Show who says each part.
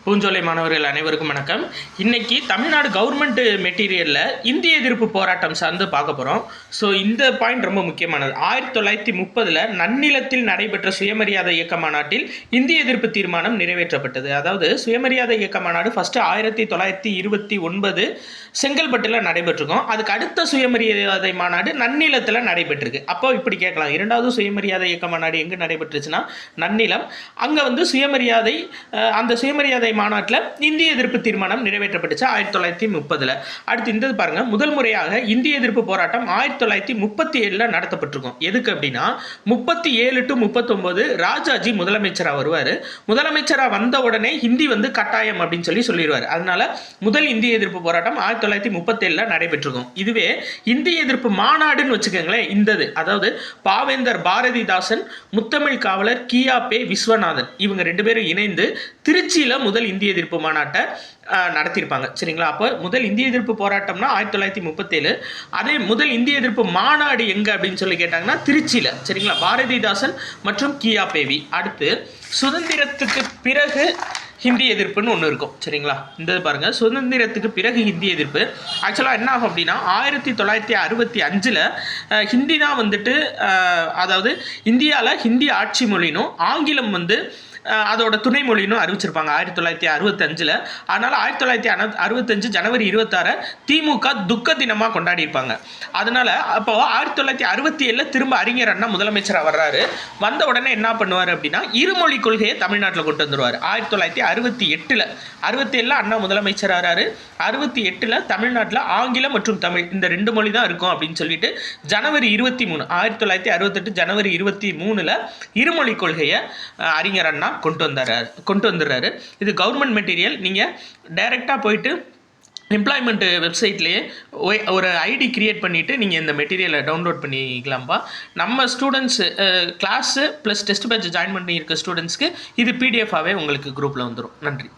Speaker 1: பூஞ்சோலை மாணவர்கள் அனைவருக்கும் வணக்கம். இன்னைக்கு தமிழ்நாடு கவர்மெண்ட் மெட்டீரியலில் இந்திய எதிர்ப்பு போராட்டம் சார்ந்து பார்க்க போகிறோம். ஸோ இந்த பாயிண்ட் ரொம்ப முக்கியமானது. 1930 நன்னிலத்தில் நடைபெற்ற சுயமரியாதை இயக்க மாநாட்டில் இந்திய எதிர்ப்பு தீர்மானம் நிறைவேற்றப்பட்டது. அதாவது சுயமரியாதை இயக்க மாநாடு ஃபஸ்ட்டு 1929 செங்கல்பட்டில் நடைபெற்றிருக்கும். அதுக்கு அடுத்த சுயமரியாதை மாநாடு நன்னிலத்தில் நடைபெற்றிருக்கு. அப்போ இப்படி கேட்கலாம், இரண்டாவது சுயமரியாதை இயக்க மாநாடு எங்கே நடைபெற்றுச்சுன்னா நன்னிலம். அங்கே சுயமரியாதை அந்த சுயமரியாதை மாநாட்டில் இந்திய எதிர்ப்பு தீர்மானம் நிறைவேற்றப்பட்டுச்சு 1930. அடுத்து இந்த பாருங்க, முதல் முறையாக இந்திய எதிர்ப்பு போராட்டம் 1937 நடத்தப்பட்டிருக்கும். எதுக்கு அப்படின்னா 37 to 39 ராஜாஜி முதலமைச்சராக வருவார். முதலமைச்சராக வந்த உடனே ஹிந்தி கட்டாயம் அப்படின்னு சொல்லிடுவார். அதனால முதல் இந்திய எதிர்ப்பு போராட்டம் 1937 நடைபெற்றிருக்கும். இதுவே இந்திய எதிர்ப்பு மாநாடுன்னு வச்சுக்கோங்களேன். அதாவது பாவேந்தர் பாரதிதாசன், முத்தமிழ் காவலர் கியாபே விஸ்வநாதன் இவங்க 2 பேரும் இணைந்து திருச்சியில் முதல் இந்திய எதிர்ப்பு மாநாட்டை நடத்தியிருப்பாங்க. சரிங்களா? அப்போ முதல் இந்திய எதிர்ப்பு போராட்டம்னா 1937. அதே முதல் இந்திய எதிர்ப்பு மாநாடு எங்கே அப்படின்னு கேட்டாங்கன்னா திருச்சியில். சரிங்களா? பாரதிதாசன் மற்றும் கியாபேவி. அடுத்து சுதந்திரத்துக்கு பிறகு ஹிந்தி எதிர்ப்புன்னு ஒன்று இருக்கும். சரிங்களா? இந்த பாருங்க, சுதந்திரத்துக்கு பிறகு ஹிந்தி எதிர்ப்பு ஆக்சுவலாக என்ன ஆகும் அப்படின்னா 1965 ஹிந்தி தான் அதாவது இந்தியாவில் ஹிந்தி ஆட்சி மொழினும் ஆங்கிலம் அதோட துணை மொழின்னு அறிவிச்சிருப்பாங்க 1965. அதனால் 1965 ஜனவரி 26 திமுக துக்க தினமாக கொண்டாடி இருப்பாங்க. அதனால் அப்போ 1967 திரும்ப அறிஞர் அண்ணா முதலமைச்சராக வர்றாரு. வந்த உடனே என்ன பண்ணுவார் அப்படின்னா இருமொழி கொள்கையை தமிழ்நாட்டில் கொண்டு வந்துடுவார். 1967 அண்ணா முதலமைச்சராகிறாரு. 68 தமிழ்நாட்டில் ஆங்கிலம் மற்றும் தமிழ் இந்த 2 மொழி தான் இருக்கும் அப்படின்னு சொல்லிட்டு ஜனவரி 23 1968 ஜனவரி 23 இருமொழி கொள்கையை அறிஞர் அண்ணா கொண்டு வந்துடுறாரு. இது கவர்மெண்ட் மெட்டீரியல். நீங்கள் டைரெக்டாக போயிட்டு எம்ப்ளாய்மெண்ட் வெப்சைட்லேயே ஒரு ஐடி கிரியேட் பண்ணிவிட்டு நீங்கள் இந்த மெட்டீரியலை டவுன்லோட் பண்ணிக்கலாம்ப்பா. நம்ம students class plus test batch join பண்ணியிருக்க ஸ்டூடெண்ட்ஸ்க்கு இது பிடிஎஃபாகவே உங்களுக்கு குரூப்பில் வந்துடும். நன்றி.